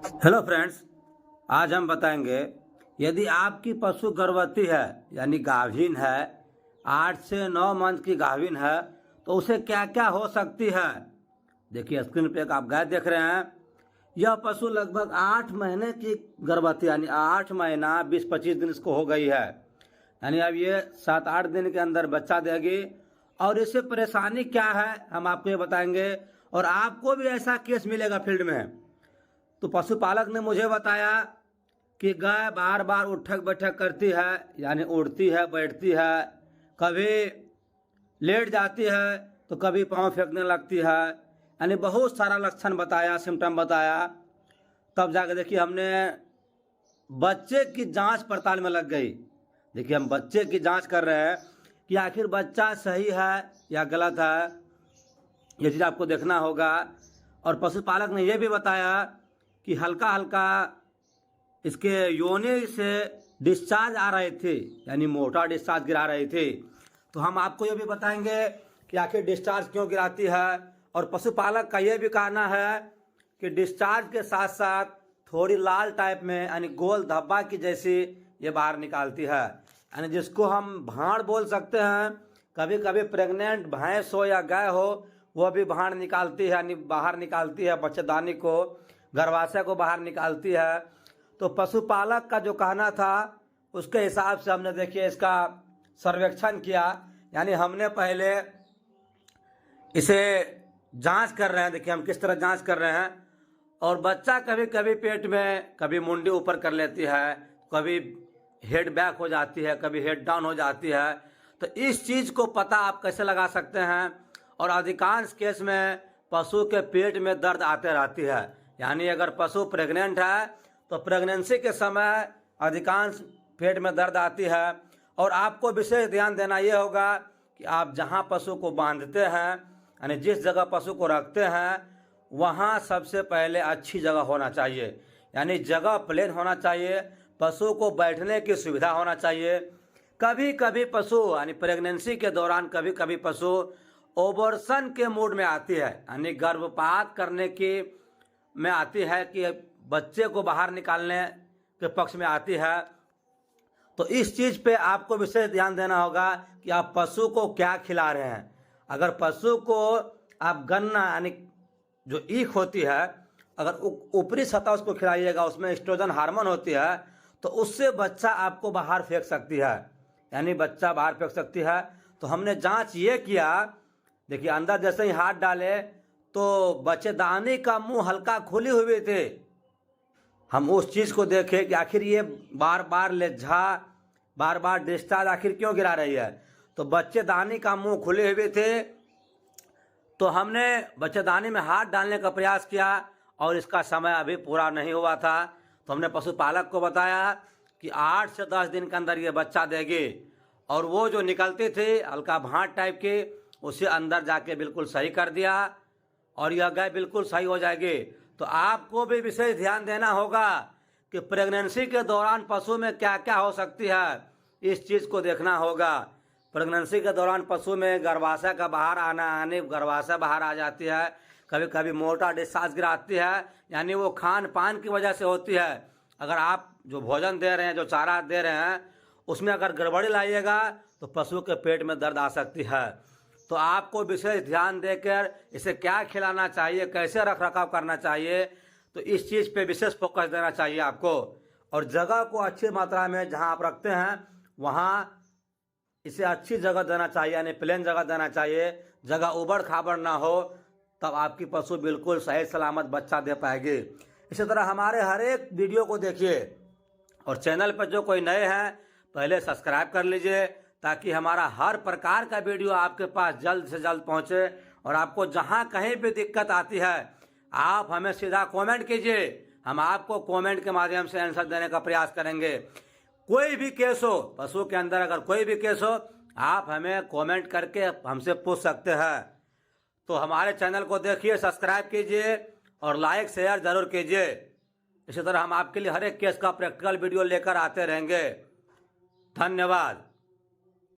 Hello friends, आज हम बताएंगे यदि आपकी पशु गर्भवती है यानी गाभिन है, 8 से 9 मंथ की गाभिन है तो उसे क्या क्या हो सकती है। देखिए स्क्रीन पे एक आप गाय देख रहे हैं। यह पशु लगभग 8 महीने की गर्भवती यानी 8 महीना 20-25 दिन इसको हो गई है, यानी अब ये 7-8 दिन के अंदर बच्चा देगी। और इससे परेशानी क्या है हम आपको ये बताएंगे, और आपको भी ऐसा केस मिलेगा फील्ड में। तो पशुपालक ने मुझे बताया कि गाय बार बार उठक बैठक करती है, यानी उड़ती है, बैठती है, कभी लेट जाती है तो कभी पाँव फेंकने लगती है, यानी बहुत सारा लक्षण बताया, सिम्टम बताया। तब जाकर देखिए हमने बच्चे की जांच पड़ताल में लग गई। देखिए हम बच्चे की जांच कर रहे हैं कि आखिर बच्चा सही है या गलत है, ये चीज़ आपको देखना होगा। और पशुपालक ने यह भी बताया कि हल्का हल्का इसके योनि से डिस्चार्ज आ रहे थे, यानी मोटा डिस्चार्ज गिरा रही थी। तो हम आपको ये भी बताएंगे कि आखिर डिस्चार्ज क्यों गिराती है। और पशुपालक का ये भी कहना है कि डिस्चार्ज के साथ साथ थोड़ी लाल टाइप में यानी गोल धब्बा की जैसी ये बाहर निकालती है, यानी जिसको हम भाड़ बोल सकते हैं। कभी कभी प्रेग्नेंट भैंस हो या गाय हो वो भी भाड़ निकालती है, यानी बाहर निकालती है, बच्चेदानी को, गर्भाशय को बाहर निकालती है। तो पशुपालक का जो कहना था उसके हिसाब से हमने देखिए इसका सर्वेक्षण किया, यानी हमने पहले इसे जांच कर रहे हैं। देखिए हम किस तरह जांच कर रहे हैं। और बच्चा कभी कभी पेट में कभी मुंडी ऊपर कर लेती है, कभी हेड बैक हो जाती है, कभी हेड डाउन हो जाती है। तो इस चीज़ को पता आप कैसे लगा सकते हैं। और अधिकांश केस में पशु के पेट में दर्द आते रहती है, यानी अगर पशु प्रेग्नेंट है तो प्रेगनेंसी के समय अधिकांश पेट में दर्द आती है। और आपको विशेष ध्यान देना ये होगा कि आप जहाँ पशु को बांधते हैं, यानी जिस जगह पशु को रखते हैं, वहाँ सबसे पहले अच्छी जगह होना चाहिए, यानी जगह प्लेन होना चाहिए, पशु को बैठने की सुविधा होना चाहिए। कभी कभी पशु यानी प्रेगनेंसी के दौरान कभी कभी पशु ओवर्सन के मूड में आती है, यानी गर्भपात करने की में आती है कि बच्चे को बाहर निकालने के पक्ष में आती है। तो इस चीज़ पे आपको विशेष ध्यान देना होगा कि आप पशु को क्या खिला रहे हैं। अगर पशु को आप गन्ना यानी जो ईख होती है, अगर ऊपरी सतह उसको खिलाइएगा, उसमें एस्ट्रोजन हार्मोन होती है, तो उससे बच्चा आपको बाहर फेंक सकती है, यानी बच्चा बाहर फेंक सकती है। तो हमने जांच ये किया, देखिए अंदर जैसे ही हाथ डाले तो बच्चेदानी का मुंह हल्का खुली हुई थे। हम उस चीज़ को देखे कि आखिर ये बार बार लेज्झा, बार बार डिस्चार्ज आखिर क्यों गिरा रही है। तो बच्चेदानी का मुंह खुले हुए थे, तो हमने बच्चेदानी में हाथ डालने का प्रयास किया और इसका समय अभी पूरा नहीं हुआ था। तो हमने पशुपालक को बताया कि 8 से 10 दिन के अंदर ये बच्चा देगी। और वो जो निकलती थी हल्का भाट टाइप की, उसे अंदर जाके बिल्कुल सही कर दिया और यह गाय बिल्कुल सही हो जाएगी। तो आपको भी विशेष ध्यान देना होगा कि प्रेगनेंसी के दौरान पशु में क्या क्या हो सकती है, इस चीज़ को देखना होगा। प्रेगनेंसी के दौरान पशु में गर्भाशय का बाहर आना, यानी गर्भाशय बाहर आ जाती है, कभी कभी मोटा डिस्चार्ज गिराती है, यानी वो खान पान की वजह से होती है। अगर आप जो भोजन दे रहे हैं, जो चारा दे रहे हैं, उसमें अगर गड़बड़ी लाइएगा तो पशु के पेट में दर्द आ सकती है। तो आपको विशेष ध्यान देकर इसे क्या खिलाना चाहिए, कैसे रख रखाव करना चाहिए, तो इस चीज़ पे विशेष फोकस देना चाहिए आपको। और जगह को अच्छी मात्रा में जहां आप रखते हैं वहां इसे अच्छी जगह देना चाहिए, यानी प्लेन जगह देना चाहिए, जगह उबड़ खाबड़ ना हो, तब आपकी पशु बिल्कुल सही सलामत बच्चा दे पाएगी। इसी तरह हमारे हर एक वीडियो को देखिए, और चैनल पर जो कोई नए हैं पहले सब्सक्राइब कर लीजिए, ताकि हमारा हर प्रकार का वीडियो आपके पास जल्द से जल्द पहुंचे। और आपको जहां कहीं भी दिक्कत आती है आप हमें सीधा कमेंट कीजिए, हम आपको कमेंट के माध्यम से आंसर देने का प्रयास करेंगे। कोई भी केस हो पशु के अंदर, अगर कोई भी केस हो आप हमें कमेंट करके हमसे पूछ सकते हैं। तो हमारे चैनल को देखिए, सब्सक्राइब कीजिए और लाइक शेयर जरूर कीजिए। इसी तरह हम आपके लिए हर एक केस का प्रैक्टिकल वीडियो लेकर आते रहेंगे। धन्यवाद।